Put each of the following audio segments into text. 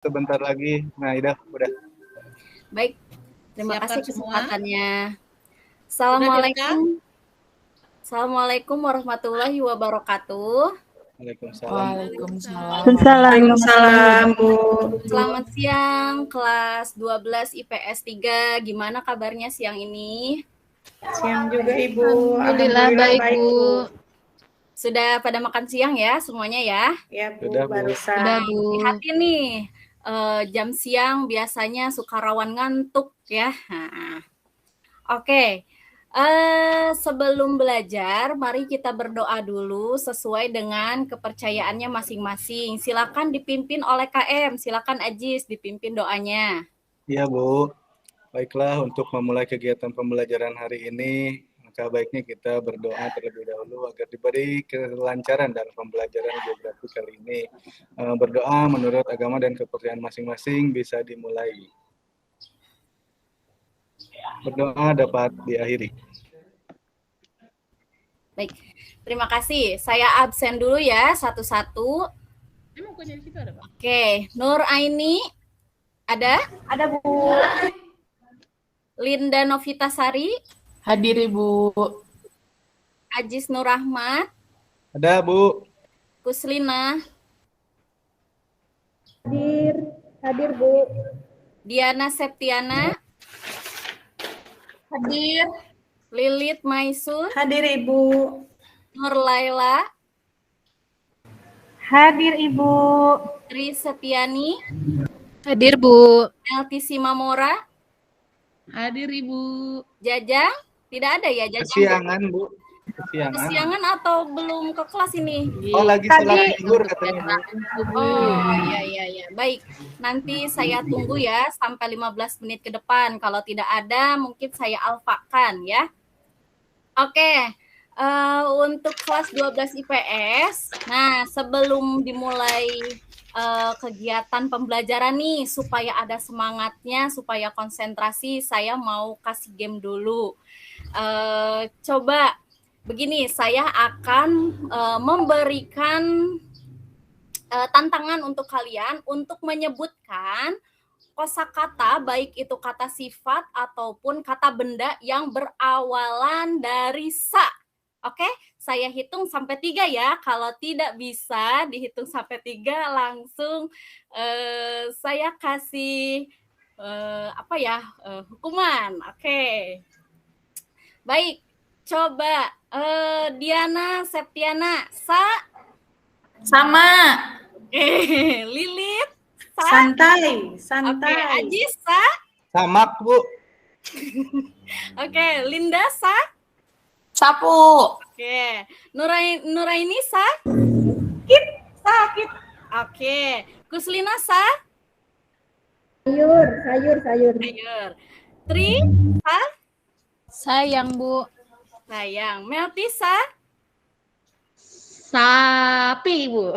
sebentar lagi. Nah, udah. Baik, terima Siapkan kasih semua. kesempatannya. Assalamualaikum. Assalamualaikum warahmatullahi wabarakatuh. Waalaikumsalam. Waalaikumsalam, Bu. Selamat siang, kelas 12 IPS 3. Gimana kabarnya siang ini? Siang juga, Ibu. Alhamdulillah baik, Bu. Sudah pada makan siang ya semuanya ya? Ya, Bu, Sudah, Bu. barusan. Sudah, Bu. Hati-hati nih, jam siang biasanya suka rawan ngantuk ya. Nah, oke. Sebelum belajar, mari kita berdoa dulu sesuai dengan kepercayaannya masing-masing. Silakan dipimpin oleh KM. Silakan Ajis dipimpin doanya. Iya, Bu. Baiklah, untuk memulai kegiatan pembelajaran hari ini, maka baiknya kita berdoa terlebih dahulu agar diberi kelancaran dalam pembelajaran geografi kali ini. Berdoa menurut agama dan kepercayaan masing-masing bisa dimulai. Berdoa dapat diakhiri. Baik, terima kasih. Saya absen dulu ya, satu-satu. Oke, Nur Aini, ada? Ada, Bu. Linda Novitasari, Hadir, Ibu. Ajis Nur Rahmat, Ada, Bu. Kuslina, Hadir, Bu. Diana Septiana, Hadir. Lilit Maisur, Hadir, Ibu. Nur Laila, Hadir, Ibu. Tri Setiani, Hadir, Bu. Melti Simamora, Hadir, Ibu. Jajang, tidak ada ya Jajang? Kesiangan, Bu. Kesiangan atau belum ke kelas ini? Oh, lagi sholat zuhur katanya, Bu. Oh, iya. Baik, nanti saya tunggu ya sampai 15 menit ke depan. Kalau tidak ada, mungkin saya alfakan ya. Oke, untuk kelas 12 IPS, nah sebelum dimulai kegiatan pembelajaran nih, supaya ada semangatnya, supaya konsentrasi, saya mau kasih game dulu. Coba begini, saya akan memberikan tantangan untuk kalian untuk menyebutkan kosakata, baik itu kata sifat ataupun kata benda yang berawalan dari sa. Oke, saya hitung sampai 3 ya. Kalau tidak bisa dihitung sampai 3, langsung saya kasih hukuman. Oke. Baik, coba Diana Septiana, sa. Sama. Lilit, Santai. Oke, Ajis, sa. Samak, Bu. Oke, Linda, sa. Sapu. Oke, Nuraini, sa. Sakit. Oke, Kuslina, sa. Sayur. Tri, sa. Sayang, Bu. Sayang. Melti, sa. Sapi, Bu.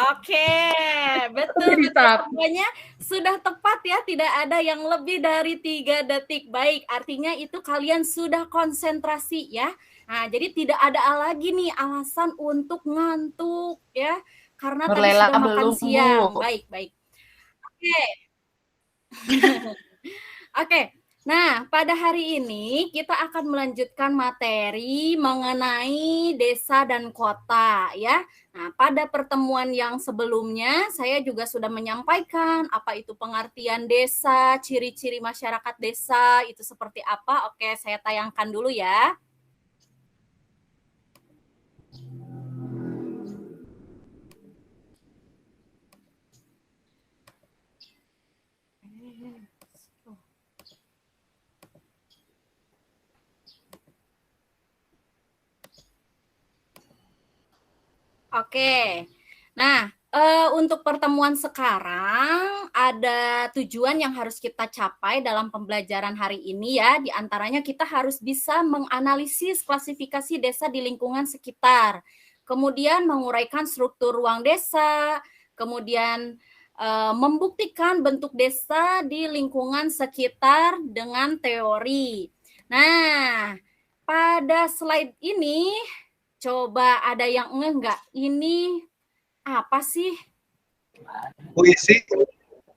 Oke, betul. Semuanya sudah tepat ya, tidak ada yang lebih dari 3 detik. Baik, artinya itu kalian sudah konsentrasi ya. Nah, jadi tidak ada lagi nih alasan untuk ngantuk ya, karena tadi sudah makan siang. Baik. Oke. Oke. Nah, pada hari ini kita akan melanjutkan materi mengenai desa dan kota ya. Nah, pada pertemuan yang sebelumnya saya juga sudah menyampaikan apa itu pengertian desa, ciri-ciri masyarakat desa itu seperti apa. Oke, saya tayangkan dulu ya. Oke, nah untuk pertemuan sekarang ada tujuan yang harus kita capai dalam pembelajaran hari ini ya. Di antaranya kita harus bisa menganalisis klasifikasi desa di lingkungan sekitar, kemudian menguraikan struktur ruang desa, kemudian membuktikan bentuk desa di lingkungan sekitar dengan teori. Nah, pada slide ini coba ada yang enggak? Ini apa sih? Puisi.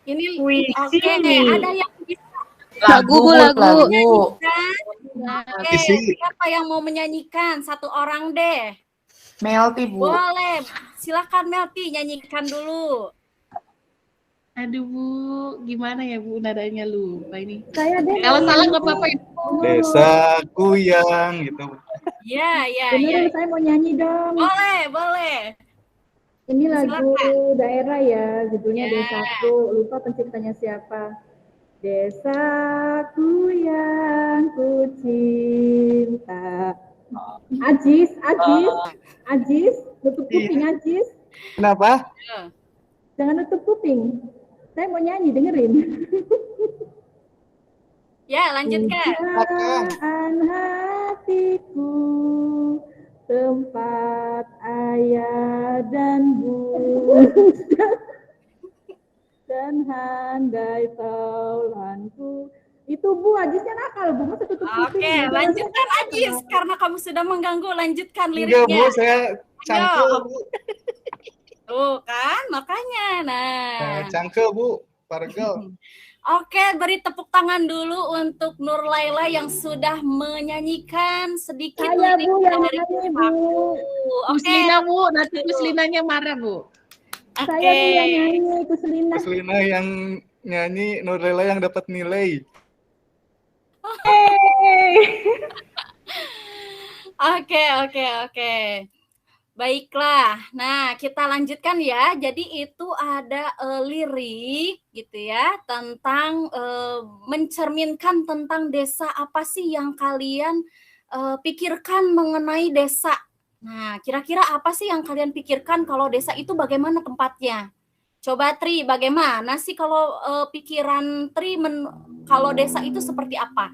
Ini Puisi. oke, ada yang bisa Lagu, Bu, lagu. menyanyikan? Nah, Oke, siapa yang mau menyanyikan? Satu orang deh. Melty, Bu. Boleh, silakan Melty nyanyikan dulu. aduh Bu, gimana ya Bu nadanya lupa ini. Saya deh. Kalau salah nggak apa-apa ya. Desaku yang gitu. Ya, ya, Beneran ya. saya mau nyanyi dong. Boleh, boleh. Ini lagu Silakan. daerah ya, judulnya Ya. Desaku. Lupa penciptanya siapa. Desaku yang ku cinta. Ajis, tutup kuping Ajis. Kenapa? Jangan tutup kuping. Saya mau nyanyi, dengerin. Ya, lanjutkan. Pujaan hatiku, tempat ayah dan bunda, dan handai taulanku. Itu Bu, Ajisnya nakal, Bu. Masa tutup kuping? Oke, lanjutkan Ajis. Karena kamu sudah mengganggu, lanjutkan Enggak, Bu, liriknya. saya cangkel, Bu. Tuh kan, makanya. Nah. Cangkel, Bu. Pargel. Oke, beri tepuk tangan dulu untuk Nur Laila yang sudah menyanyikan sedikit Saya lirik Bu yang dari nyanyi, Bu. Desaku. Bu Oke, Selina Bu, nanti Bu Selinanya marah Bu. Saya Bu yang nyanyi, itu Selina. Selina yang nyanyi, Nurlela yang dapat nilai. Oke. Baiklah. Nah, kita lanjutkan ya. Jadi itu ada lirik gitu ya tentang mencerminkan tentang desa apa sih yang kalian pikirkan mengenai desa. Nah, kira-kira apa sih yang kalian pikirkan kalau desa itu bagaimana tempatnya? Coba Tri, bagaimana sih kalau pikiran Tri kalau desa itu seperti apa?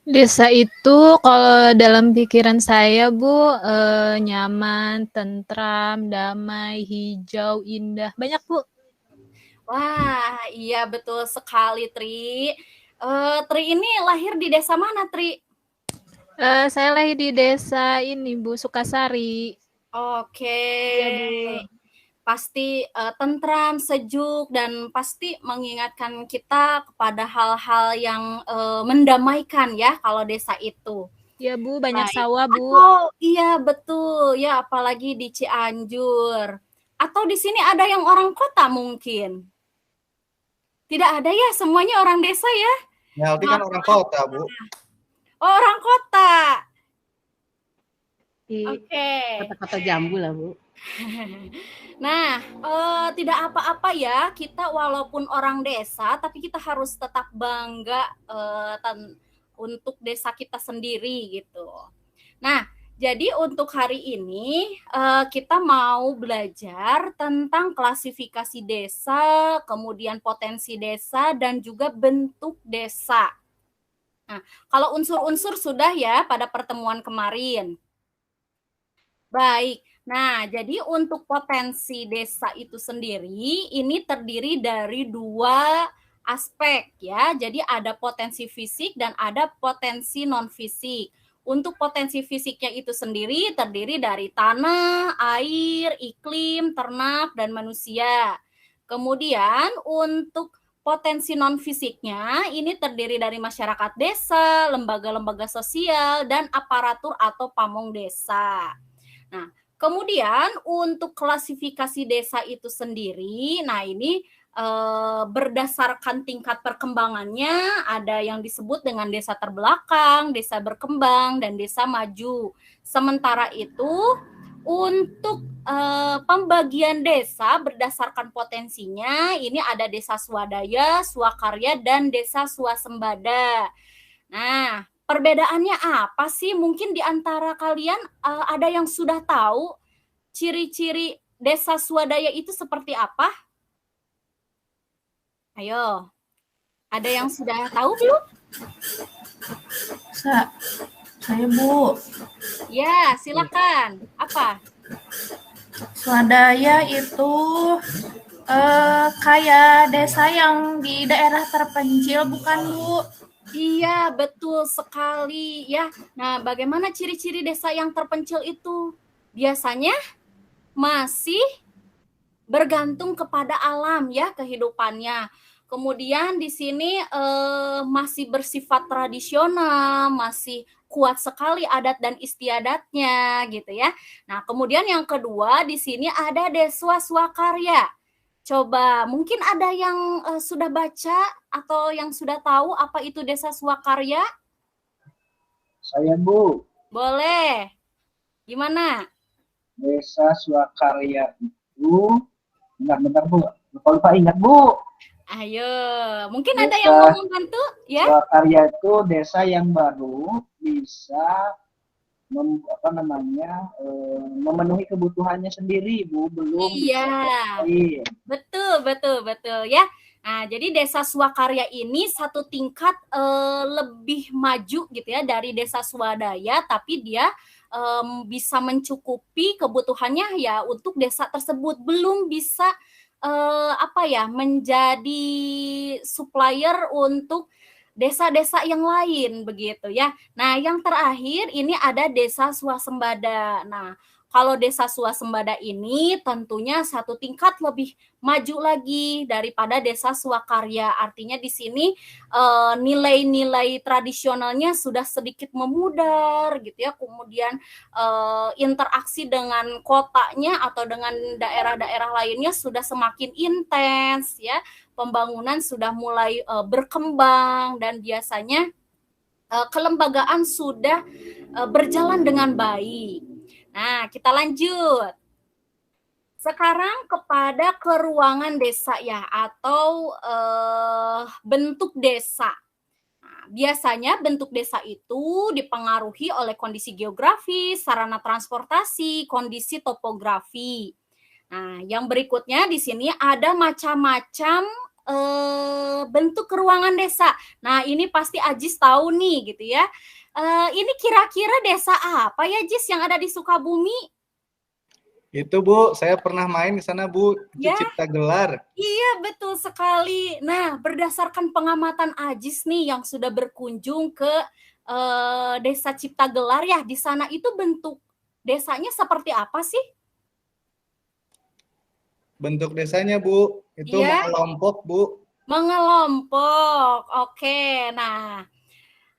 Desa itu kalau dalam pikiran saya, Bu, nyaman, tentram, damai, hijau, indah. Banyak, Bu. Wah, iya betul sekali Tri. Tri ini lahir di desa mana, Tri? Saya lahir di desa ini, Bu, Sukasari. Oke. Iya, Bu. Pasti tentram, sejuk, dan pasti mengingatkan kita kepada hal-hal yang mendamaikan ya kalau desa itu. Iya, Bu, banyak Baik. sawah, Bu. Atau iya betul ya, apalagi di Cianjur. Atau di sini ada yang orang kota mungkin. Tidak ada ya, semuanya orang desa ya. Melty kan orang kota, Bu. Oh, orang kota. Di Oke. kata-kata jambu lah Bu. Nah, tidak apa-apa ya, kita walaupun orang desa, tapi kita harus tetap bangga untuk desa kita sendiri gitu. Nah, jadi untuk hari ini kita mau belajar tentang klasifikasi desa, kemudian potensi desa, dan juga bentuk desa. Nah, kalau unsur-unsur sudah ya pada pertemuan kemarin. Baik. Nah, jadi untuk potensi desa itu sendiri, ini terdiri dari dua aspek ya. Jadi ada potensi fisik dan ada potensi non-fisik. Untuk potensi fisiknya itu sendiri terdiri dari tanah, air, iklim, ternak, dan manusia. Kemudian untuk potensi non-fisiknya ini terdiri dari masyarakat desa, lembaga-lembaga sosial, dan aparatur atau pamong desa. Nah, kemudian untuk klasifikasi desa itu sendiri, nah ini berdasarkan tingkat perkembangannya ada yang disebut dengan desa terbelakang, desa berkembang, dan desa maju. Sementara itu untuk pembagian desa berdasarkan potensinya ini ada desa swadaya, swakarya, dan desa swasembada. Nah, perbedaannya apa sih? Mungkin di antara kalian ada yang sudah tahu ciri-ciri desa swadaya itu seperti apa? Ayo, ada yang sudah tahu belum? Saya Bu. Ya, silakan. Apa? Swadaya itu kayak desa yang di daerah terpencil, bukan Bu? Iya, betul sekali ya. Nah, bagaimana ciri-ciri desa yang terpencil itu? Biasanya masih bergantung kepada alam ya kehidupannya. Kemudian di sini masih bersifat tradisional, masih kuat sekali adat dan istiadatnya gitu ya. Nah, kemudian yang kedua di sini ada Desa Swakarya. Coba mungkin ada yang sudah baca atau yang sudah tahu apa itu Desa Swakarya? Saya Bu, Boleh. Gimana? Desa Swakarya itu, bentar Bu, lupa ingat Bu. Ayo, mungkin Desa ada yang mau membantu ya? Swakarya itu desa yang baru bisa memenuhi kebutuhannya sendiri Bu, belum Iya. bisa. Betul ya. Nah, jadi Desa Swakarya ini satu tingkat lebih maju gitu ya dari Desa Swadaya, tapi dia bisa mencukupi kebutuhannya ya untuk desa tersebut, belum bisa menjadi supplier untuk desa-desa yang lain begitu ya. Nah, yang terakhir ini ada Desa Swasembada. Nah, kalau Desa Swasembada ini tentunya satu tingkat lebih maju lagi daripada Desa Swakarya. Artinya di sini nilai-nilai tradisionalnya sudah sedikit memudar gitu ya. Kemudian interaksi dengan kotanya atau dengan daerah-daerah lainnya sudah semakin intens ya. Pembangunan sudah mulai berkembang dan biasanya kelembagaan sudah berjalan dengan baik. Nah, kita lanjut. Sekarang kepada keruangan desa ya atau bentuk desa. Nah, biasanya bentuk desa itu dipengaruhi oleh kondisi geografis, sarana transportasi, kondisi topografi. Nah, yang berikutnya di sini ada macam-macam bentuk keruangan desa. Nah, ini pasti Ajis tahu nih gitu ya. Ini kira-kira desa apa ya Jis yang ada di Sukabumi? Itu Bu, saya pernah main di sana Bu, itu Ya. Cipta Gelar. Iya, betul sekali. Nah, berdasarkan pengamatan Ajis nih yang sudah berkunjung ke Desa Cipta Gelar ya, di sana itu bentuk desanya seperti apa sih? Bentuk desanya Bu, itu Iya. mengelompok Bu. Mengelompok. Oke. Nah,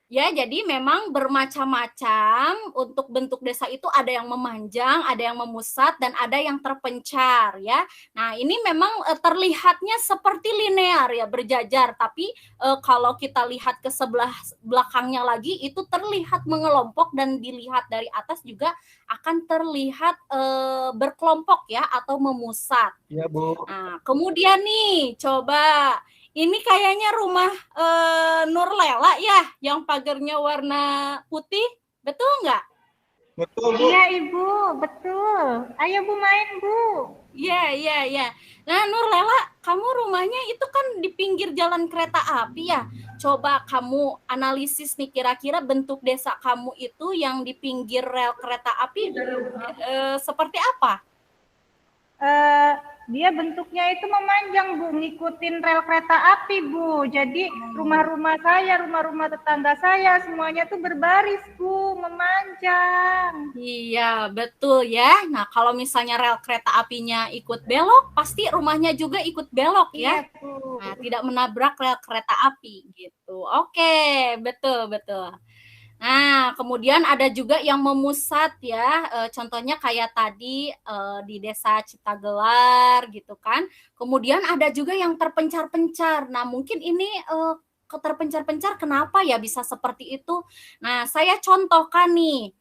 ya, jadi memang bermacam-macam untuk bentuk desa itu, ada yang memanjang, ada yang memusat, dan ada yang terpencar ya. Nah, ini memang terlihatnya seperti linear ya, berjajar, tapi kalau kita lihat ke sebelah belakangnya lagi itu terlihat mengelompok dan dilihat dari atas juga akan terlihat berkelompok ya atau memusat. Iya Bu. Nah, kemudian nih coba ini kayaknya rumah Nur Lela ya, yang pagarnya warna putih, betul nggak? Betul Bu. Iya Ibu, betul. Ayo Bu main Bu. Iya. Nah, Nur Lela, kamu rumahnya itu kan di pinggir jalan kereta api ya. Coba kamu analisis nih kira-kira bentuk desa kamu itu yang di pinggir rel kereta api seperti apa? Dia bentuknya itu memanjang Bu, ngikutin rel kereta api Bu. Jadi rumah-rumah saya, rumah-rumah tetangga saya semuanya tuh berbaris Bu, memanjang. Iya, betul ya. Nah, kalau misalnya rel kereta apinya ikut belok, pasti rumahnya juga ikut belok ya. Iya Bu. Nah, tidak menabrak rel kereta api gitu. Oke, betul. Nah, kemudian ada juga yang memusat ya, contohnya kayak tadi di Desa Cipta Gelar gitu kan. Kemudian ada juga yang terpencar-pencar. Nah, mungkin ini terpencar-pencar kenapa ya bisa seperti itu? Nah, saya contohkan nih,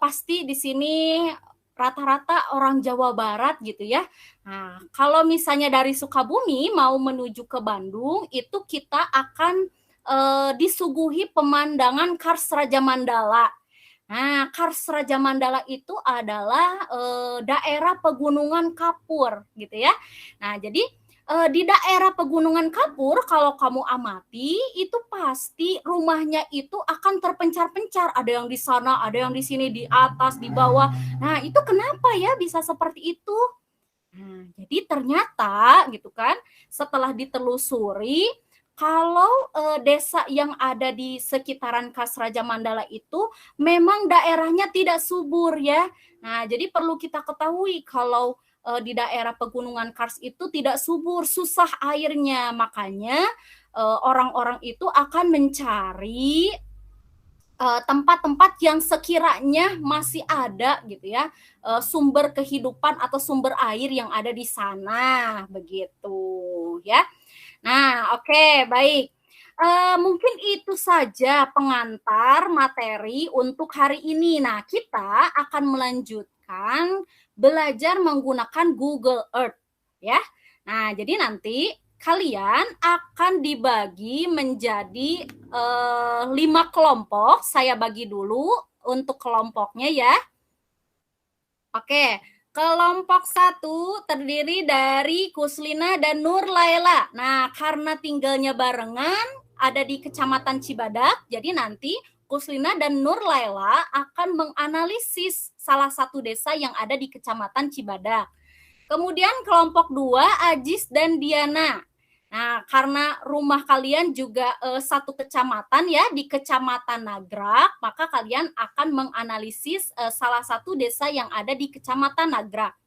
pasti di sini rata-rata orang Jawa Barat gitu ya. Nah, kalau misalnya dari Sukabumi mau menuju ke Bandung, itu kita akan disuguhi pemandangan Kars Raja Mandala. Nah, Kars Raja Mandala itu adalah daerah pegunungan kapur gitu ya. Nah, jadi di daerah pegunungan kapur kalau kamu amati itu pasti rumahnya itu akan terpencar-pencar. Ada yang di sana, ada yang di sini, di atas, di bawah. Nah, itu kenapa ya bisa seperti itu? Nah, jadi ternyata gitu kan, setelah ditelusuri kalau desa yang ada di sekitaran Kars Raja Mandala itu memang daerahnya tidak subur ya. Nah, jadi perlu kita ketahui kalau di daerah pegunungan Kars itu tidak subur, susah airnya. Makanya orang-orang itu akan mencari tempat-tempat yang sekiranya masih ada gitu ya, sumber kehidupan atau sumber air yang ada di sana, begitu ya. Nah, oke, baik. Mungkin itu saja pengantar materi untuk hari ini. Nah, kita akan melanjutkan belajar menggunakan Google Earth ya. Nah, jadi nanti kalian akan dibagi menjadi 5 kelompok. Saya bagi dulu untuk kelompoknya ya. Oke, kelompok 1 terdiri dari Kuslina dan Nur Laila. Nah, karena tinggalnya barengan ada di Kecamatan Cibadak, jadi nanti Kuslina dan Nur Laila akan menganalisis salah satu desa yang ada di Kecamatan Cibadak. Kemudian kelompok 2 Ajis dan Diana. Nah, karena rumah kalian juga satu kecamatan ya, di Kecamatan Nagrak, maka kalian akan menganalisis salah satu desa yang ada di Kecamatan Nagrak.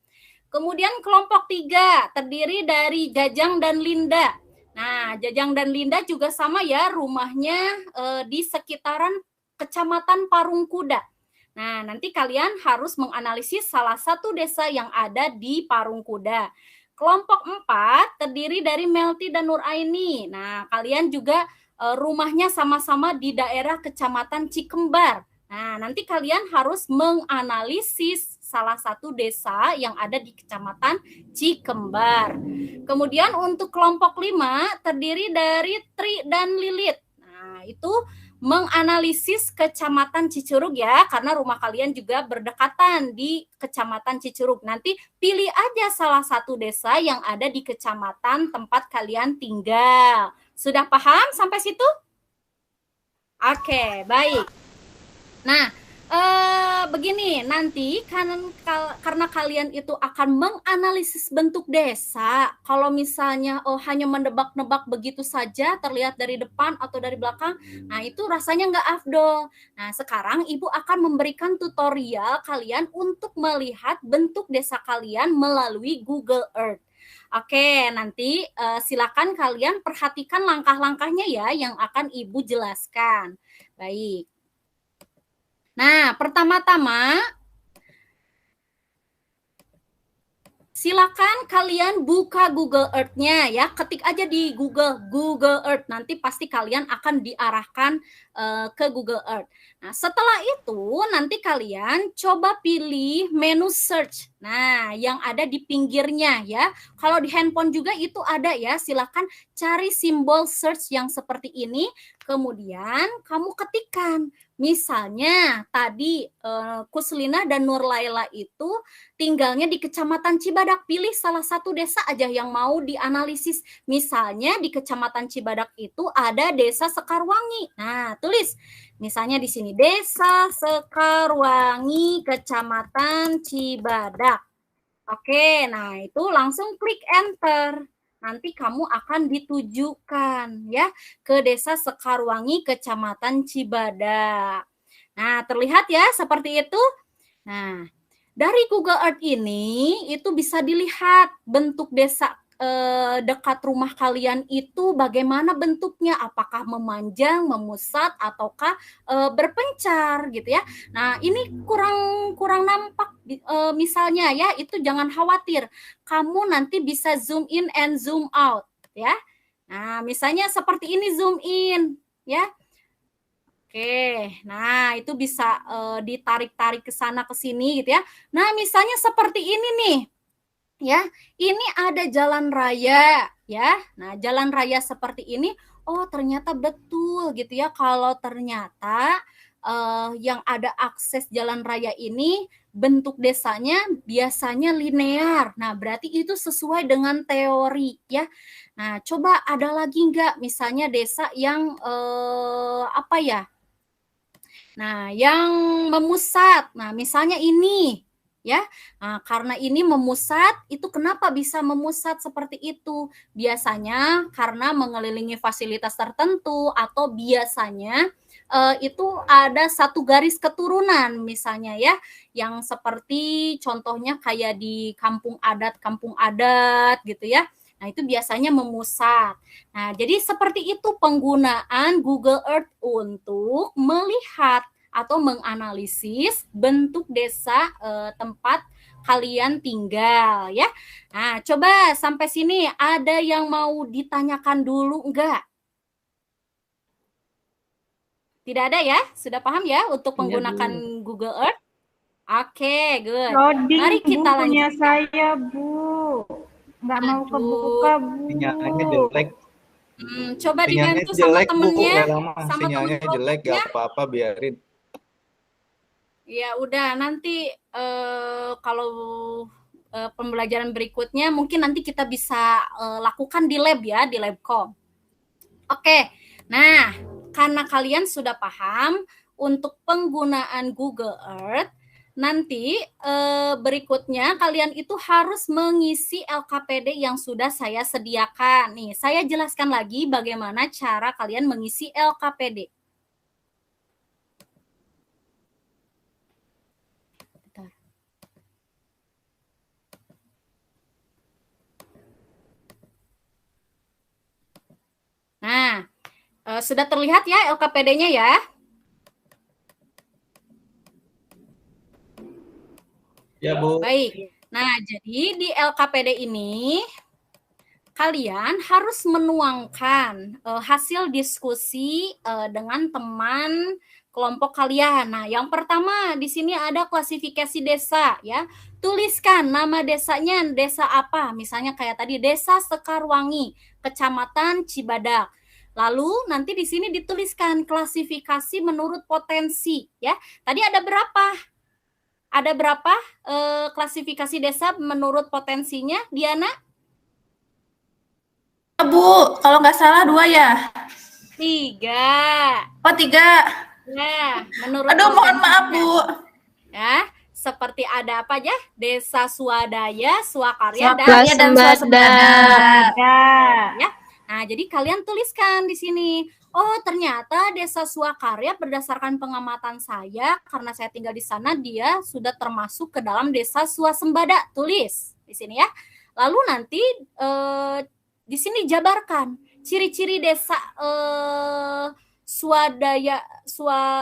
Kemudian kelompok 3 terdiri dari Jajang dan Linda. Nah, Jajang dan Linda juga sama ya, rumahnya di sekitaran Kecamatan Parungkuda. Nah, nanti kalian harus menganalisis salah satu desa yang ada di Parungkuda. Kelompok 4 terdiri dari Melty dan Nur Aini. Nah, kalian juga rumahnya sama-sama di daerah Kecamatan Cikembar. Nah, nanti kalian harus menganalisis salah satu desa yang ada di Kecamatan Cikembar. Kemudian untuk kelompok 5 terdiri dari Tri dan Lilit. Nah, itu menganalisis Kecamatan Cicurug ya, karena rumah kalian juga berdekatan di Kecamatan Cicurug. Nanti pilih aja salah satu desa yang ada di kecamatan tempat kalian tinggal. Sudah paham sampai situ? Oke, baik. Nah, begini, nanti karena kalian itu akan menganalisis bentuk desa, kalau misalnya hanya menebak-nebak begitu saja terlihat dari depan atau dari belakang, nah itu rasanya nggak afdol. Nah, sekarang Ibu akan memberikan tutorial kalian untuk melihat bentuk desa kalian melalui Google Earth. Oke, nanti silakan kalian perhatikan langkah-langkahnya ya yang akan Ibu jelaskan. Baik. Nah, pertama-tama silakan kalian buka Google Earth-nya ya, ketik aja di Google Earth, nanti pasti kalian akan diarahkan ke Google Earth. Nah, setelah itu nanti kalian coba pilih menu search. Nah, yang ada di pinggirnya ya. Kalau di handphone juga itu ada ya, silakan cari simbol search yang seperti ini, kemudian kamu ketikkan. Misalnya tadi Kuslina dan Nur Laila itu tinggalnya di Kecamatan Cibadak. Pilih salah satu desa aja yang mau dianalisis. Misalnya di Kecamatan Cibadak itu ada Desa Sekarwangi. Nah, tulis misalnya di sini Desa Sekarwangi, Kecamatan Cibadak. Oke, nah itu langsung klik enter. Nanti kamu akan ditujukan ya ke Desa Sekarwangi, Kecamatan Cibadak. Nah, terlihat ya seperti itu. Nah, dari Google Earth ini itu bisa dilihat bentuk desa dekat rumah kalian itu bagaimana bentuknya, apakah memanjang, memusat, ataukah berpencar gitu ya. Nah, ini kurang nampak misalnya ya, itu jangan khawatir. Kamu nanti bisa zoom in and zoom out ya. Nah, misalnya seperti ini zoom in ya. Oke, nah itu bisa ditarik-tarik ke sana ke sini gitu ya. Nah, misalnya seperti ini nih. Ya, ini ada jalan raya ya. Nah, jalan raya seperti ini, oh ternyata betul gitu ya. Kalau ternyata yang ada akses jalan raya ini bentuk desanya biasanya linear. Nah, berarti itu sesuai dengan teori ya. Nah, coba ada lagi nggak misalnya desa yang apa ya? Nah, yang memusat. Nah, misalnya ini ya. Nah, karena ini memusat, itu kenapa bisa memusat seperti itu? Biasanya karena mengelilingi fasilitas tertentu atau biasanya itu ada satu garis keturunan misalnya ya, yang seperti contohnya kayak di kampung adat gitu ya. Nah, itu biasanya memusat. Nah, jadi seperti itu penggunaan Google Earth untuk melihat atau menganalisis bentuk desa tempat kalian tinggal ya. Nah, coba sampai sini ada yang mau ditanyakan dulu enggak? Tidak ada ya? Sudah paham ya untuk menggunakan Google Earth? Oke, good. Loading Mari Bu kita punya lanjut. saya Bu. Nggak mau Aduh. kebuka Bu. Sinyalnya jelek. Coba Sinyalnya dibantu sama jelek, Bu. temennya, Lama sama temen sinyalnya jelek, kelompoknya. gak apa-apa, biarin. Ya udah, nanti kalau pembelajaran berikutnya mungkin nanti kita bisa lakukan di lab ya, di Labcom. Oke, nah karena kalian sudah paham untuk penggunaan Google Earth, nanti berikutnya kalian itu harus mengisi LKPD yang sudah saya sediakan. Nih, saya jelaskan lagi bagaimana cara kalian mengisi LKPD. Nah, sudah terlihat ya LKPD-nya ya? Ya, Bu. Baik. Nah, jadi di LKPD ini kalian harus menuangkan hasil diskusi dengan teman kelompok kalian. Nah, yang pertama di sini ada klasifikasi desa ya. Tuliskan nama desanya, desa apa? Misalnya kayak tadi Desa Sekarwangi, Kecamatan Cibadak. Lalu nanti di sini dituliskan klasifikasi menurut potensi ya. Tadi ada berapa? Ada berapa klasifikasi desa menurut potensinya, Diana? Bu, kalau nggak salah 2 ya? 3. Oh, 3. Ya, menurut Aduh, mohon maaf, Bu. Ya, seperti ada apa aja? Desa Swadaya, Swakarya, dan Swasembada. Ya. Nah, jadi kalian tuliskan di sini. Oh, ternyata Desa Swakarya berdasarkan pengamatan saya, karena saya tinggal di sana, dia sudah termasuk ke dalam Desa Swasembada. Tulis di sini ya. Lalu nanti di sini jabarkan ciri-ciri desa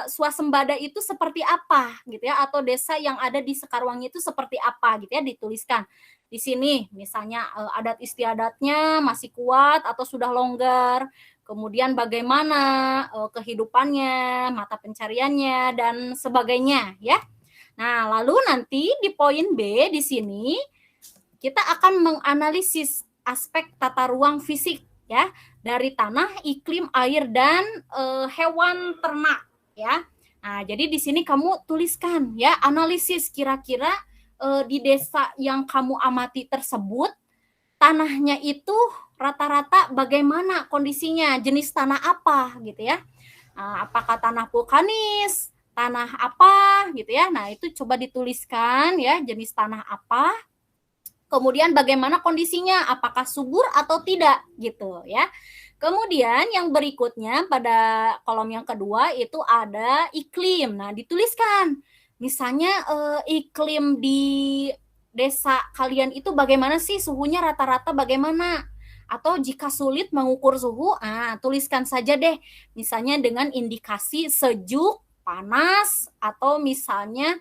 swasembada itu seperti apa gitu ya, atau desa yang ada di Sekarwangi itu seperti apa gitu ya, dituliskan di sini. Misalnya adat istiadatnya masih kuat atau sudah longgar, kemudian bagaimana kehidupannya, mata pencariannya dan sebagainya ya. Nah, lalu nanti di poin B di sini kita akan menganalisis aspek tata ruang fisik ya, dari tanah, iklim, air dan hewan ternak ya. Nah, jadi di sini kamu tuliskan ya, analisis kira-kira di desa yang kamu amati tersebut tanahnya itu rata-rata bagaimana kondisinya, jenis tanah apa gitu ya. Apakah tanah vulkanis, tanah apa gitu ya. Nah, itu coba dituliskan ya, jenis tanah apa. Kemudian bagaimana kondisinya, apakah subur atau tidak gitu ya. Kemudian yang berikutnya pada kolom yang kedua itu ada iklim. Nah, dituliskan misalnya iklim di desa kalian itu bagaimana sih, suhunya rata-rata bagaimana? Atau jika sulit mengukur suhu, tuliskan saja deh misalnya dengan indikasi sejuk, panas, atau misalnya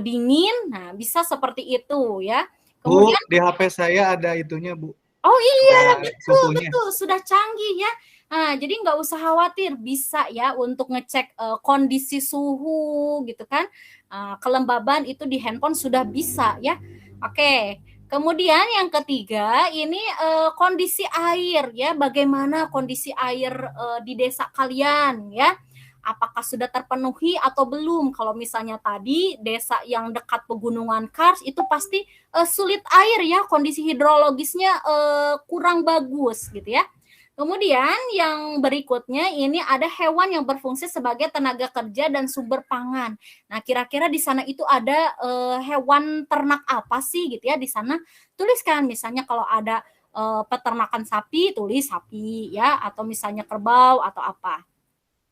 dingin. Nah, bisa seperti itu ya. Kemudian, Bu, di HP saya ada itunya, Bu. Oh iya, betul, sudah canggih ya. Nah, jadi nggak usah khawatir, bisa ya untuk ngecek kondisi suhu gitu kan. Kelembaban itu di handphone sudah bisa ya. Oke, kemudian yang ketiga ini kondisi air ya. Bagaimana kondisi air di desa kalian ya? Apakah sudah terpenuhi atau belum? Kalau misalnya tadi desa yang dekat pegunungan Kars itu pasti sulit air ya, kondisi hidrologisnya kurang bagus gitu ya. Kemudian yang berikutnya ini ada hewan yang berfungsi sebagai tenaga kerja dan sumber pangan. Nah, kira-kira di sana itu ada hewan ternak apa sih gitu ya di sana? Tuliskan misalnya kalau ada peternakan sapi, tulis sapi ya, atau misalnya kerbau atau apa.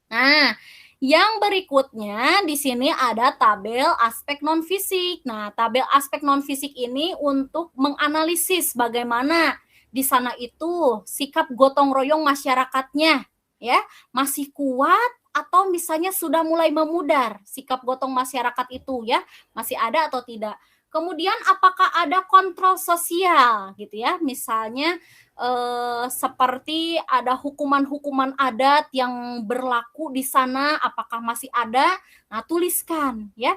Nah, Yang berikutnya di sini ada tabel aspek non-fisik. Nah, tabel aspek non-fisik ini untuk menganalisis bagaimana di sana itu sikap gotong royong masyarakatnya, ya, masih kuat atau misalnya sudah mulai memudar sikap gotong masyarakat itu, ya, masih ada atau tidak. Kemudian apakah ada kontrol sosial gitu ya, misalnya seperti ada hukuman-hukuman adat yang berlaku di sana, apakah masih ada? Nah, tuliskan ya.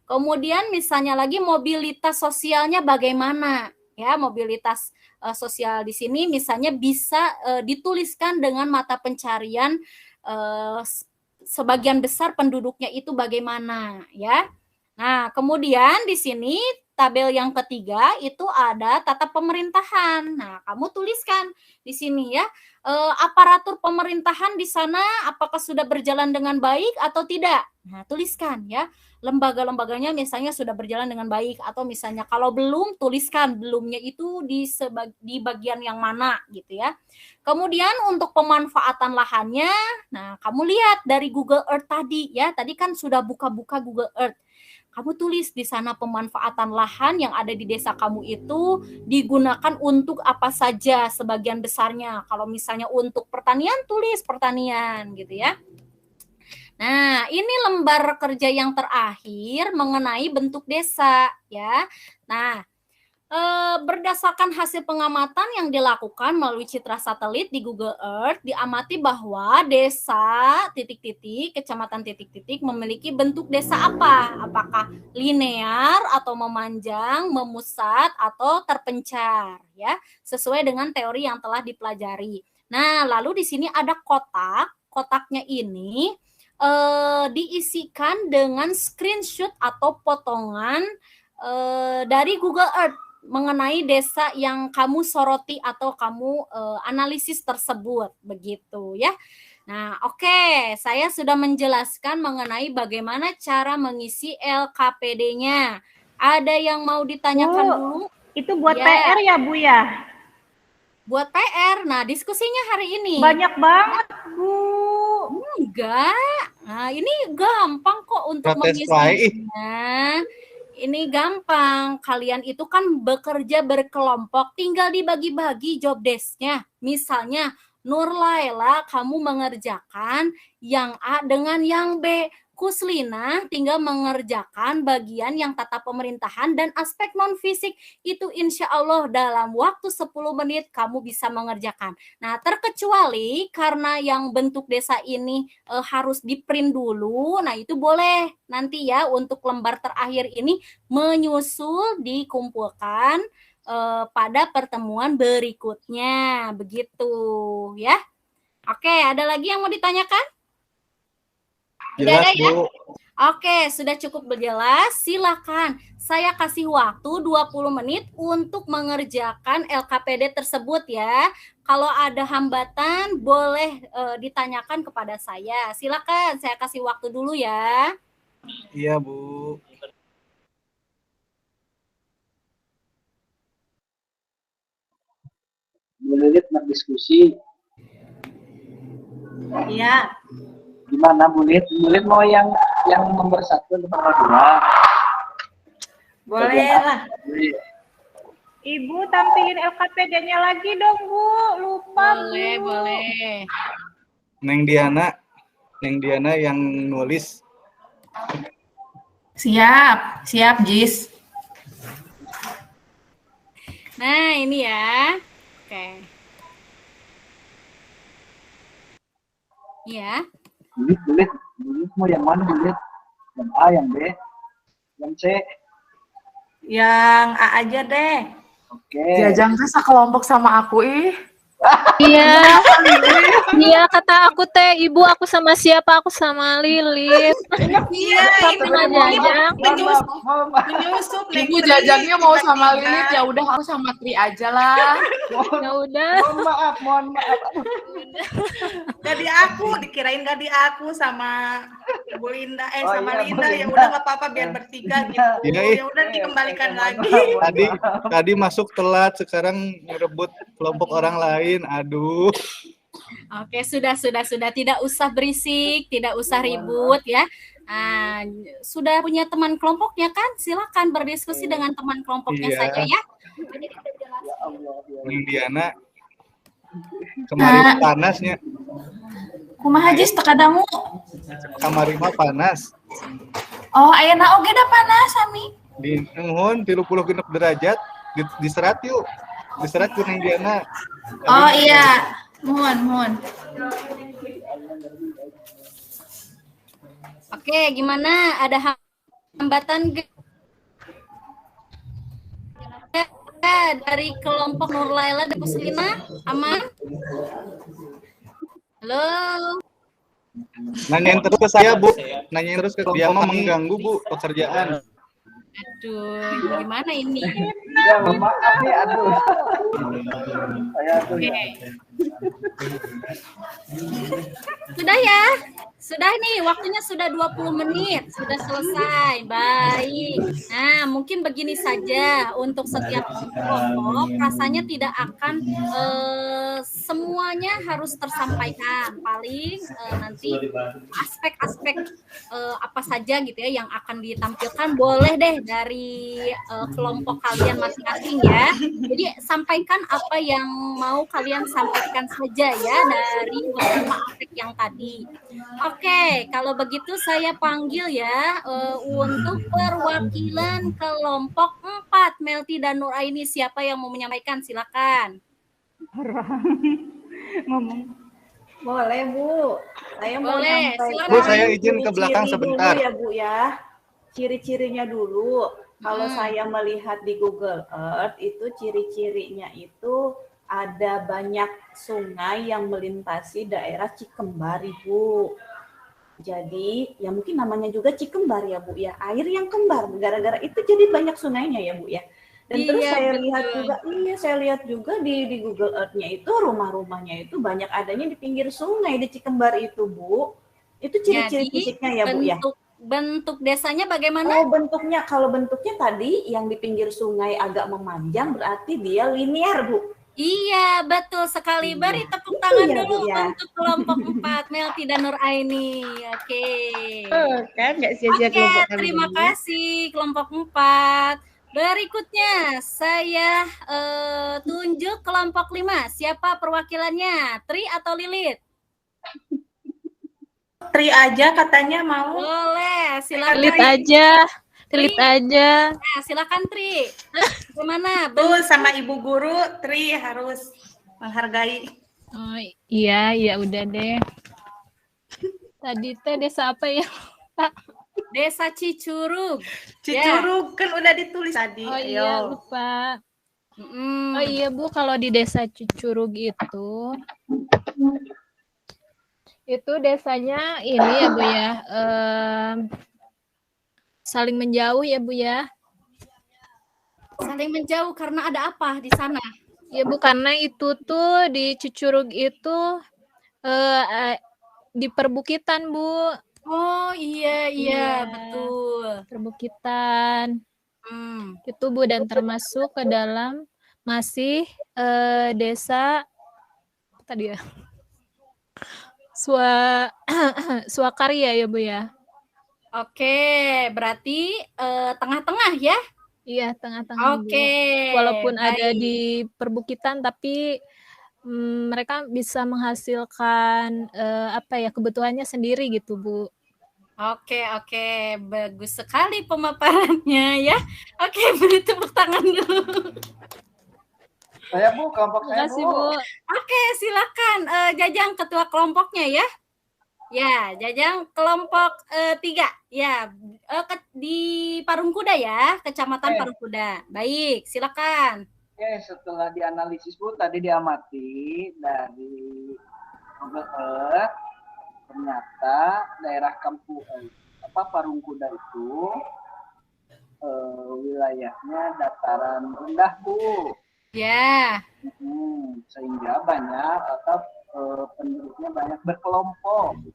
Kemudian misalnya lagi mobilitas sosialnya bagaimana? Ya, mobilitas sosial di sini misalnya bisa dituliskan dengan mata pencarian sebagian besar penduduknya itu bagaimana ya. Nah, kemudian di sini tabel yang ketiga itu ada tata pemerintahan. Nah, kamu tuliskan di sini ya, aparatur pemerintahan di sana apakah sudah berjalan dengan baik atau tidak. Nah, tuliskan ya, lembaga-lembaganya misalnya sudah berjalan dengan baik, atau misalnya kalau belum, tuliskan belumnya itu di bagian yang mana gitu ya. Kemudian untuk pemanfaatan lahannya, nah kamu lihat dari Google Earth tadi ya, tadi kan sudah buka-buka Google Earth. Kamu tulis di sana pemanfaatan lahan yang ada di desa kamu itu digunakan untuk apa saja sebagian besarnya. Kalau misalnya untuk pertanian, tulis pertanian gitu ya. Nah, ini lembar kerja yang terakhir mengenai bentuk desa ya. Nah, berdasarkan hasil pengamatan yang dilakukan melalui citra satelit di Google Earth, diamati bahwa desa titik-titik, kecamatan titik-titik memiliki bentuk desa apa? Apakah linear atau memanjang, memusat atau terpencar ya, sesuai dengan teori yang telah dipelajari. Nah, lalu di sini ada kotak. Kotaknya ini diisikan dengan screenshot atau potongan dari Google Earth mengenai desa yang kamu soroti atau kamu analisis tersebut, begitu ya. Nah, oke, saya sudah menjelaskan mengenai bagaimana cara mengisi LKPD-nya. Ada yang mau ditanyakan dulu? Itu buat Ya. PR ya, Bu ya? Buat PR. Nah, diskusinya hari ini. Banyak banget, Bu. Enggak. Nah, ini gampang kok untuk Protes mengisinya. Ini gampang, kalian itu kan bekerja berkelompok, tinggal dibagi-bagi job desk-nya. Misalnya, Nur Laila, kamu mengerjakan yang A dengan yang B. Kuslina tinggal mengerjakan bagian yang tata pemerintahan dan aspek non-fisik. Itu insya Allah dalam waktu 10 menit kamu bisa mengerjakan. Nah, terkecuali karena yang bentuk desa ini harus di-print dulu, nah itu boleh nanti ya untuk lembar terakhir ini menyusul dikumpulkan pada pertemuan berikutnya. Begitu ya. Oke, ada lagi yang mau ditanyakan? Jelas, ya? Bu. Oke, sudah cukup berjelas. Silakan, saya kasih waktu 20 menit untuk mengerjakan LKPD tersebut ya. Kalau ada hambatan, boleh ditanyakan kepada saya. Silakan, saya kasih waktu dulu ya. Iya, Bu. Bu Lilit berdiskusi. Iya. Gimana Bu Lilit? Bu Lilit mau yang nomor 1 atau nomor 2? Boleh lah. Ibu tampilin LKPD-nya lagi dong, Bu. Lupa, Boleh, Bu. boleh. Neng Diana yang nulis. Siap, siap, Jis. Nah, ini ya. Oke. Ya. Bu Lilit mau yang mana Bu Lilit? Yang A, yang B, yang C? Yang A aja deh. Oke. Jajang teh sekelompok sama aku ih. Iya, iya kata aku teh, ibu aku sama siapa? Aku sama Lilit. Iya, ini Sama Jajang. menyusup. Ibu jajangnya mau sama Lilit, ya udah aku sama Tri aja lah. Ya udah. Mohon maaf. Gak di aku, dikirain gak di aku sama Bu Linda, Oh, sama iya, Bu Linda. Ya Linda. udah nggak apa-apa biar bertiga gitu. Iya, Ya udah dikembalikan Mohon lagi. maaf. Tadi masuk telat, sekarang ngerebut kelompok orang lain. Aduh. Oke, sudah. Tidak usah berisik, tidak usah ribut ya. Sudah punya teman kelompoknya kan? Silakan berdiskusi dengan teman kelompoknya Iya. saja ya. Ya Allah. Bang Diana, kemarin panasnya. Kumaha Jis tekadamu? Kamari mah panas. Oh, ayeuna oge da panas sami. Di nuhun 36 derajat diserat yuk. Diserat ku Neng Diana. Oh iya. Mohon. Oke, gimana? Ada hambatan dari kelompok Nur Laila dan Puslina? Aman? Halo? Nanyain terus ke saya, Bu. Nanyain terus ke dia mah mengganggu, Bu, pekerjaan. Aduh, gimana ini? Ya, maaf nih, aduh. Saya tuh ya. Sudah ya? Sudah nih, waktunya sudah 20 menit. Sudah selesai. Baik. Nah, mungkin begini saja untuk setiap kelompok. Rasanya tidak akan semuanya harus tersampaikan. Paling nanti aspek-aspek apa saja gitu ya yang akan ditampilkan boleh deh dari kelompok kalian masing-masing ya. Jadi sampaikan apa yang mau kalian sampaikan saja ya dari beberapa aspek yang tadi. Oke, kalau begitu saya panggil ya untuk perwakilan kelompok 4 Melty dan Nuraini, siapa yang mau menyampaikan? Silakan. Ngomong. Boleh, Bu. Saya mau Boleh, nyampaikan silakan. Bu, saya izin ke belakang ciri-ciri sebentar. dulu ya, Bu ya. Ciri-cirinya dulu. Kalau saya melihat di Google Earth itu ciri-cirinya itu ada banyak sungai yang melintasi daerah Cikembari, Bu. Jadi, ya mungkin namanya juga Cikembar ya, Bu ya. Air yang kembar. Gara-gara itu jadi banyak sungainya ya, Bu ya. Dan terus Iya, saya betul. lihat juga di Google Earth-nya itu rumah-rumahnya itu banyak adanya di pinggir sungai di Cikembar itu, Bu. Itu ciri-ciri Jadi, fisiknya ya, Bu ya. bentuk desanya bagaimana? Oh, bentuknya kalau bentuknya tadi yang di pinggir sungai agak memanjang berarti dia linear, Bu. Iya, betul sekali. Beri tepuk tangan dulu untuk kelompok 4 Melty dan Nuraini. Oke. Kan nggak sia-sia Oke, kelompok kami terima ini. kasih kelompok 4. Berikutnya saya tunjuk kelompok 5. Siapa perwakilannya? Tri atau Lilit? Tri aja katanya mau. Boleh, silakan. Lilit aja. Nah, silakan Tri. Bagaimana? Tuh sama ibu guru, Tri harus menghargai. Oh, iya udah deh. Tadi teh desa apa ya? Desa Cicurug. Cicurug kan udah ditulis tadi. Oh iya, lupa. Oh iya Bu, kalau di desa Cicurug itu desanya ini ya Bu ya, saling menjauh ya Bu ya. Saling menjauh karena ada apa di sana? Ya Bu, karena itu tuh di Cicurug itu di perbukitan Bu. Oh iya, betul. Perbukitan. Itu Bu, dan termasuk ke dalam masih desa tadi ya. Swakarya ya Bu ya. Oke, berarti tengah-tengah ya? Iya, tengah-tengah. Oke. Walaupun ada di perbukitan, tapi mereka bisa menghasilkan kebutuhannya sendiri gitu Bu. Oke, bagus sekali pemaparannya ya. Oke, beri tepuk tangan dulu. Saya Bu, kelompok saya Makasih, Bu. Bu. Oke, silakan Jajang ketua kelompoknya ya. Ya, Jajang kelompok 3. Ya, di Parungkuda ya, Kecamatan Parungkuda. Baik, silakan. Oke, setelah dianalisis Bu, tadi diamati dari Google Earth, ternyata daerah Parungkuda itu wilayahnya dataran rendah Bu. Ya. Sehingga banyak penduduknya banyak berkelompok.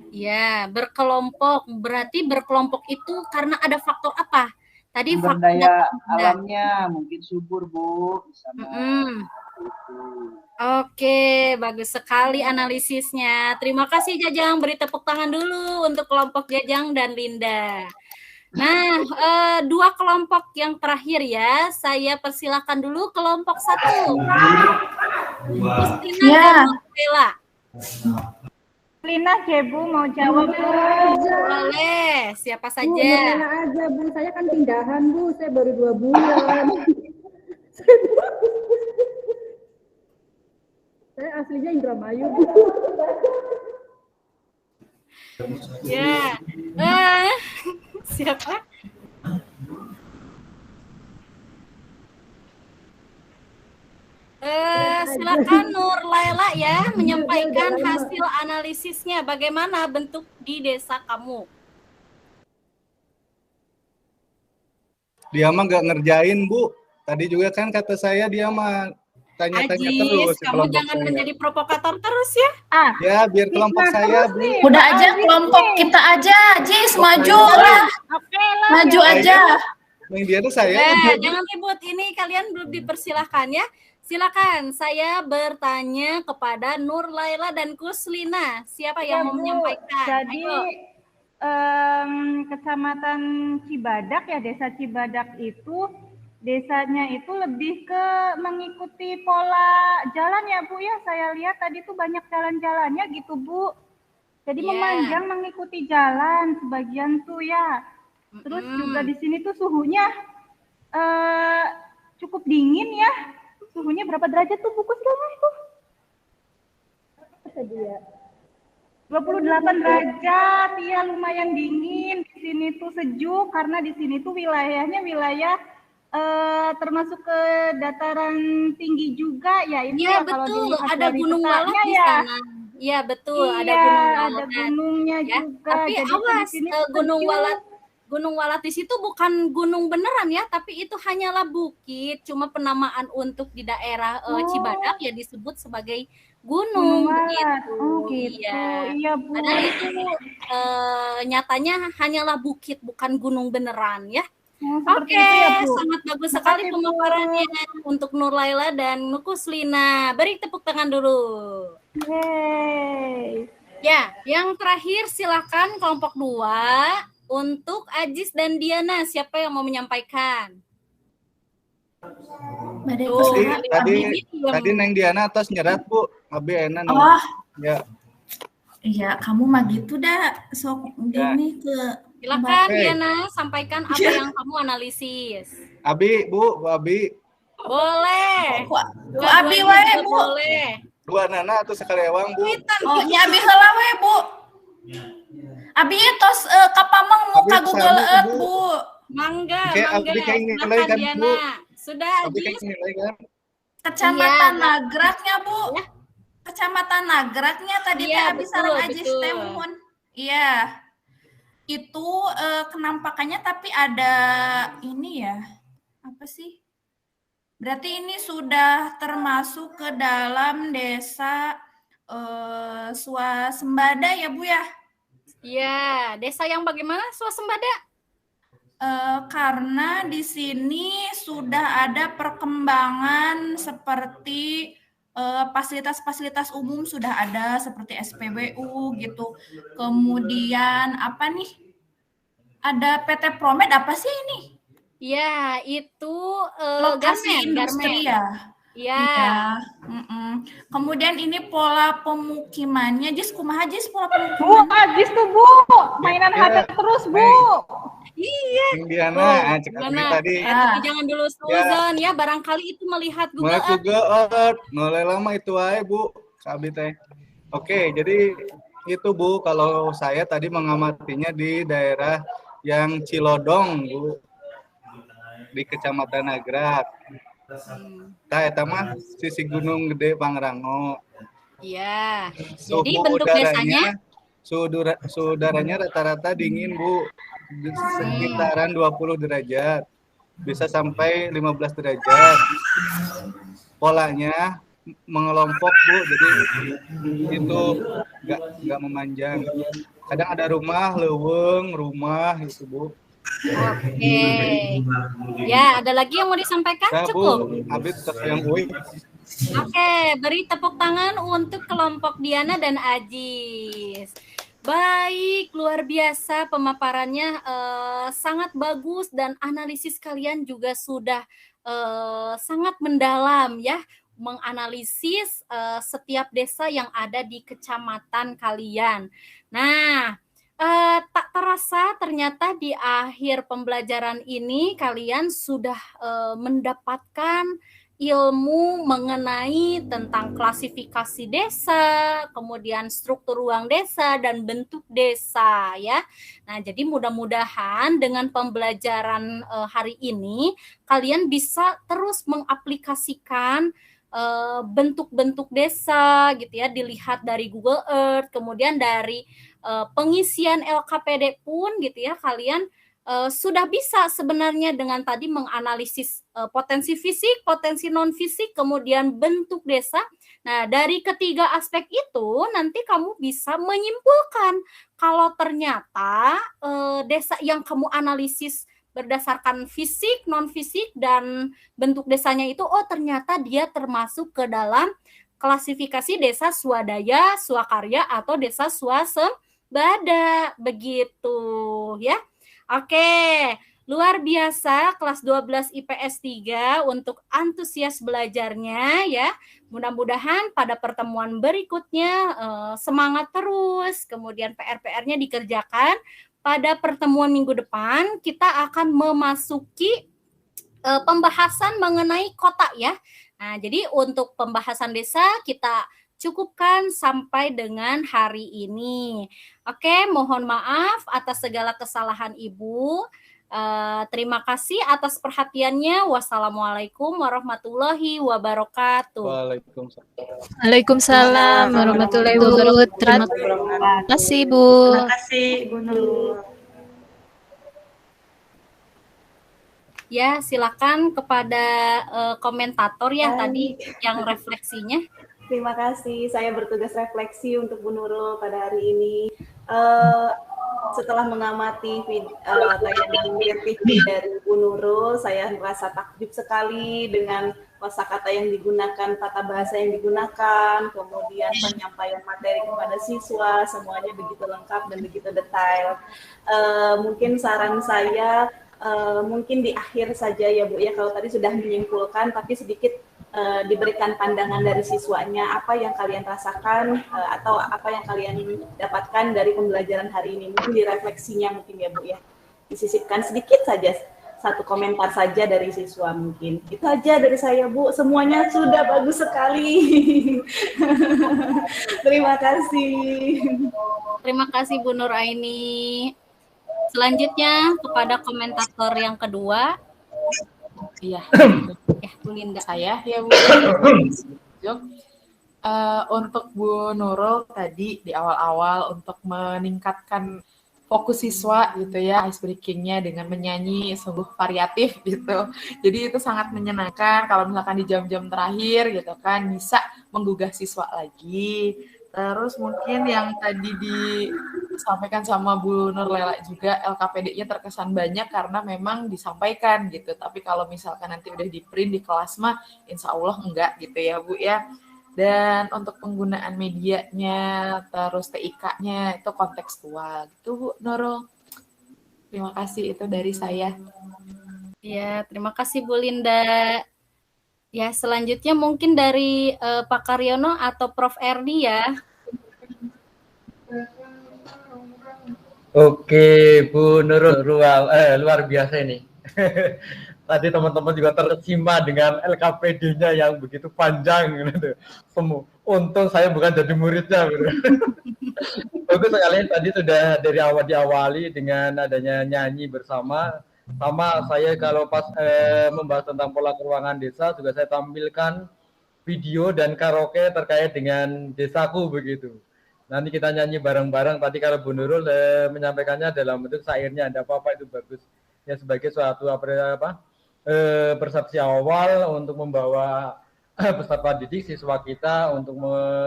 Ya, berkelompok. Berarti berkelompok itu karena ada faktor apa? Tadi Sumber daya alamnya mungkin subur Bu, di sana. Oke, bagus sekali analisisnya. Terima kasih Jajang, beri tepuk tangan dulu untuk kelompok Jajang dan Linda. Nah, dua kelompok yang terakhir ya, saya persilakan dulu kelompok 1. Justina dan Nurlela. Lina Bu mau jawab Bu. Boleh, siapa Bu, saja? Nurlela aja Bu, saya kan pindahan Bu, saya baru 2 bulan. Saya aslinya Indramayu Bu. Ya, siapa? Silakan Nurlela ya menyampaikan hasil analisisnya. Bagaimana bentuk di desa kamu? Dia mah nggak ngerjain, Bu. Tadi juga kan kata saya dia mah tanya-tanya terus. Ajis, kamu jangan menjadi provokator terus ya. Ya, biar kelompok saya, Bu. Udah aja kelompok kita aja, Jis, maju lah. Maju aja. Yang dia tuh saya. Jangan ribut, ini kalian belum dipersilahkan ya. Silakan, saya bertanya kepada Nurlela dan Kuslina. Siapa yang mau menyampaikan? Jadi Ayo. Kecamatan Cibadak ya, Desa Cibadak itu desanya itu lebih ke mengikuti pola jalan ya Bu ya. Saya lihat tadi tuh banyak jalan-jalannya gitu Bu. Jadi memanjang mengikuti jalan sebagian tuh ya. Terus juga di sini tuh suhunya cukup dingin ya. Suhunya berapa derajat tuh buku sekarang itu? Apa dia? 28 derajat, iya lumayan dingin. Di sini tuh sejuk karena di sini tuh wilayahnya wilayah termasuk ke dataran tinggi juga ya. Ini Iya ya, kalau betul, dilihat ada dari Gunung petanya Walat di ya. sana. Iya betul, Iya, ada Gunung Walat. ada gunungnya Ya. juga. Tapi Jadi awas, di sini Gunung sejuk. Walat. Gunung Walat di situ bukan gunung beneran ya, tapi itu hanyalah bukit. Cuma penamaan untuk di daerah Cibadak ya disebut sebagai gunung Walat. begitu. Oh gitu. Iya. Iya Bu. Padahal itu nyatanya hanyalah bukit, bukan gunung beneran ya. Seperti Oke, itu ya Bu. sangat bagus sekali Makasih, Bu. pemaparannya untuk Nurlela dan Kuslina. Beri tepuk tangan dulu. Yeay. Ya, yang terakhir silakan kelompok 2 untuk Ajis dan Diana. Siapa yang mau menyampaikan? Tadi Neng Diana atas nyerat Bu. Abi enak. Oh. Ya. Iya, kamu mah gitu dah. Sok gini ke. Silakan Diana, sampaikan apa yang kamu analisis. Abi, Bu Abi. Boleh. Bu Abi wae, Bu. Boleh. Dua nana atau sekali ewang, Bu. Oh, nya Abi heula we, Bu. Abi tos kapamang mau ka Google Earth, Bu. Mangga, Oke, mangga. Abi kayak nilai Silakan kan, Diana. Bu. Sudah, Abi kayak Ajis. nilai kan. Kecamatan Iya. Nagraknya, Bu. Kecamatan Nagraknya tadi Iya, teh Abi betul, sareng Ajis betul. teh mohon. Iya. Itu kenampakannya tapi ada ini ya. Apa sih? Berarti ini sudah termasuk ke dalam desa swasembada ya Bu ya? Iya, desa yang bagaimana swasembada? Karena di sini sudah ada perkembangan seperti fasilitas-fasilitas umum sudah ada seperti SPBU gitu. Kemudian apa nih? Ada PT Promed apa sih ini? Ya, itu Lokasi industri ya. Iya. Kemudian ini pola pemukimannya, Jis kumaha Jis pola Bu, pemukiman? Ajis tuh Bu, mainan HP terus Bu. Iya. Neng Diana, cek Abi Gimana? tadi. Tapi jangan dulu seuzon ya, barangkali itu melihat Google Mulai Earth. Google Earth, mulai lama itu aja Bu, Abi teh. Oke, jadi itu Bu, kalau saya tadi mengamatinya di daerah yang Cilodong Bu, di Kecamatan Nagrak. Tah eta mah sisi Gunung Gede Pangrango. Iya. Suhu Jadi bentuk desanya suhu udaranya rata-rata dingin Bu, sekitaran 20 derajat, bisa sampai 15 derajat. Polanya mengelompok Bu, jadi itu nggak memanjang. Kadang ada rumah leuweung, rumah itu Bu. Oke. Ya, ada lagi yang mau disampaikan? Nah, Cukup. Bu, Abi tetap yang uih. Oke, beri tepuk tangan untuk kelompok Diana dan Ajis. Baik, luar biasa pemaparannya, sangat bagus dan analisis kalian juga sudah sangat mendalam ya, menganalisis setiap desa yang ada di kecamatan kalian. Nah, tak terasa ternyata di akhir pembelajaran ini kalian sudah mendapatkan ilmu mengenai tentang klasifikasi desa, kemudian struktur ruang desa dan bentuk desa ya. Nah, jadi mudah-mudahan dengan pembelajaran hari ini kalian bisa terus mengaplikasikan bentuk-bentuk desa gitu ya, dilihat dari Google Earth, kemudian dari pengisian LKPD pun gitu ya, kalian sudah bisa sebenarnya dengan tadi menganalisis potensi fisik, potensi non-fisik, kemudian bentuk desa. Nah, dari ketiga aspek itu nanti kamu bisa menyimpulkan kalau ternyata desa yang kamu analisis berdasarkan fisik, non-fisik, dan bentuk desanya itu, oh ternyata dia termasuk ke dalam klasifikasi desa swadaya, swakarya, atau desa swasembada, begitu ya. Oke, luar biasa kelas 12 IPS 3 untuk antusias belajarnya ya. Mudah-mudahan pada pertemuan berikutnya semangat terus, kemudian PR-PR-nya dikerjakan. Pada pertemuan minggu depan kita akan memasuki pembahasan mengenai kota ya. Nah, jadi untuk pembahasan desa kita cukupkan sampai dengan hari ini. Oke, mohon maaf atas segala kesalahan Ibu. Terima kasih atas perhatiannya. Wassalamualaikum warahmatullahi wabarakatuh. Waalaikumsalam warahmatullahi wabarakatuh. Terima kasih, Bu. Terima kasih, Bu Nurul. Ya, silakan kepada komentator ya tadi yang refleksinya. Terima kasih, saya bertugas refleksi untuk Bu Nurul pada hari ini. Setelah mengamati tayangan TV dari Bu Nurul, saya merasa takjub sekali dengan kosakata yang digunakan, tata bahasa yang digunakan, kemudian penyampaian materi kepada siswa, semuanya begitu lengkap dan begitu detail. Mungkin saran saya, mungkin di akhir saja ya Bu ya, kalau tadi sudah menyimpulkan, tapi sedikit diberikan pandangan dari siswanya, apa yang kalian rasakan atau apa yang kalian dapatkan dari pembelajaran hari ini, mungkin direfleksinya mungkin ya Bu ya, disisipkan sedikit saja, satu komentar saja dari siswa mungkin. Itu aja dari saya Bu, semuanya sudah bagus sekali. Terima kasih. Terima kasih Bu Nur Aini. Selanjutnya kepada komentator yang kedua. Iya, Bu Linda. Saya ya Bu. Untuk Bu Nurul tadi di awal-awal untuk meningkatkan fokus siswa gitu ya, ice breaking-nya dengan menyanyi sungguh variatif gitu. Jadi itu sangat menyenangkan kalau misalkan di jam-jam terakhir gitu kan bisa menggugah siswa lagi. Terus mungkin yang tadi disampaikan sama Bu Nur Lela juga, LKPD-nya terkesan banyak karena memang disampaikan gitu. Tapi kalau misalkan nanti udah di print di kelas mah, insya Allah enggak gitu ya Bu ya. Dan untuk penggunaan medianya, terus TIK-nya itu kontekstual gitu Bu Nurul. Terima kasih, itu dari saya. Ya, terima kasih Bu Linda. Ya, selanjutnya mungkin dari Pak Karyono atau Prof. Erdi ya. Oke, Bu Nurul, luar biasa ini. Tadi teman-teman juga terkesima dengan LKPD-nya yang begitu panjang. Gitu. Untung saya bukan jadi muridnya. Gitu. Bagus sekali, tadi sudah dari awal diawali dengan adanya nyanyi bersama. Sama saya kalau pas membahas tentang pola keuangan desa juga saya tampilkan video dan karaoke terkait dengan desaku begitu. Nanti kita nyanyi bareng-bareng. Tadi kalau Bu Nurul menyampaikannya dalam bentuk syairnya, ada apa-apa itu bagus. Ya sebagai suatu persepsi awal untuk membawa peserta didik siswa kita untuk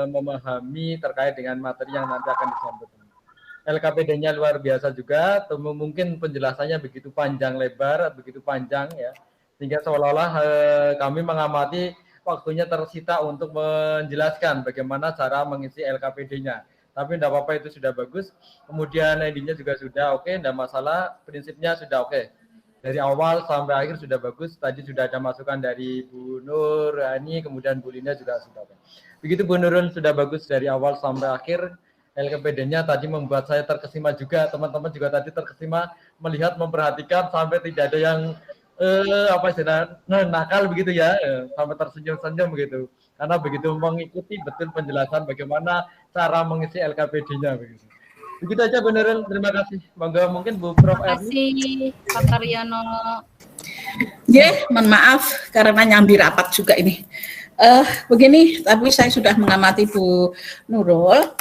memahami terkait dengan materi yang nanti akan disampaikan. LKPD-nya luar biasa juga, mungkin penjelasannya begitu panjang lebar, begitu panjang ya, sehingga seolah-olah kami mengamati waktunya tersita untuk menjelaskan bagaimana cara mengisi LKPD-nya. Tapi tidak apa-apa, itu sudah bagus. Kemudian ID-nya juga sudah oke, tidak masalah. Prinsipnya sudah oke. Dari awal sampai akhir sudah bagus. Tadi sudah ada masukan dari Bu Nur, Ani, kemudian Bu Lina juga sudah oke. Begitu Bu Nurul sudah bagus dari awal sampai akhir. LKPD-nya tadi membuat saya terkesima juga. Teman-teman juga tadi terkesima melihat, memperhatikan sampai tidak ada yang nakal begitu ya, sampai tersenyum-senyum begitu. Karena begitu mengikuti betul penjelasan bagaimana cara mengisi LKPD-nya begitu. Begitu aja Bu Nurul, terima kasih. Monggo mungkin Bu Prof. Terima kasih Pak Karyono. Mohon maaf karena nyambi rapat juga ini. Begini, tapi saya sudah mengamati Bu Nurul.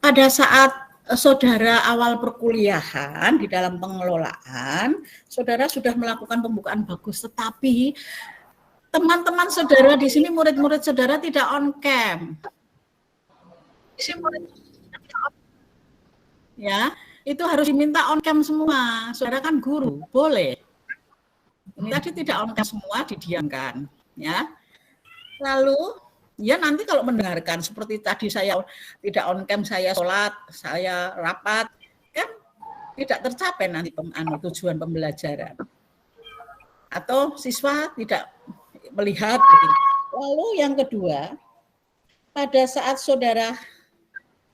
Pada saat saudara awal perkuliahan di dalam pengelolaan, saudara sudah melakukan pembukaan bagus, tetapi teman-teman saudara di sini, murid-murid saudara tidak on cam. Ya, itu harus diminta on cam semua. Saudara kan guru, boleh. Ini tadi tidak on cam semua, didiamkan, ya. Lalu ya nanti kalau mendengarkan seperti tadi saya tidak on cam, saya sholat, saya rapat, kan tidak tercapai nanti tujuan pembelajaran. Atau siswa tidak melihat. Begitu. Lalu yang kedua, pada saat saudara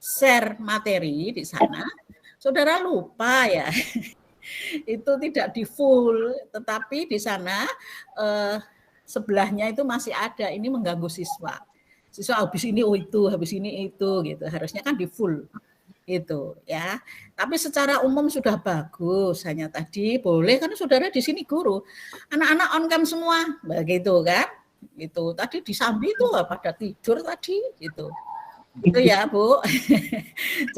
share materi di sana, saudara lupa ya, itu tidak di full, tetapi di sana sebelahnya itu masih ada, ini mengganggu siswa. Siswa habis ini habis ini itu gitu. Harusnya kan di full itu ya. Tapi secara umum sudah bagus. Hanya tadi boleh kan saudara di sini guru. Anak-anak on cam semua, begitu kan? Itu tadi disambi tuh pada tidur tadi gitu. Itu ya Bu.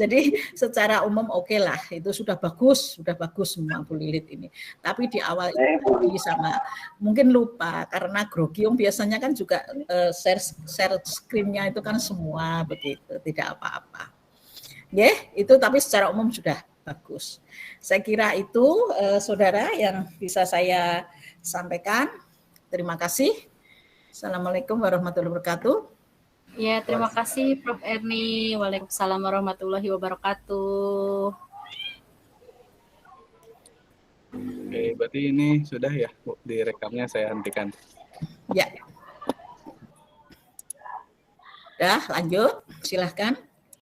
Jadi secara umum oke lah, itu sudah bagus semua Bu Lilit ini. Tapi di awal itu sama mungkin lupa karena grogi, biasanya kan juga share screen-nya itu kan semua begitu, tidak apa-apa. Ya, itu tapi secara umum sudah bagus. Saya kira itu saudara yang bisa saya sampaikan. Terima kasih. Assalamualaikum warahmatullahi wabarakatuh. Ya, terima kasih Prof. Erni. Waalaikumsalam warahmatullahi wabarakatuh. Oke, berarti ini sudah ya, Bu, direkamnya saya hentikan. Ya. Dah, lanjut. Silahkan.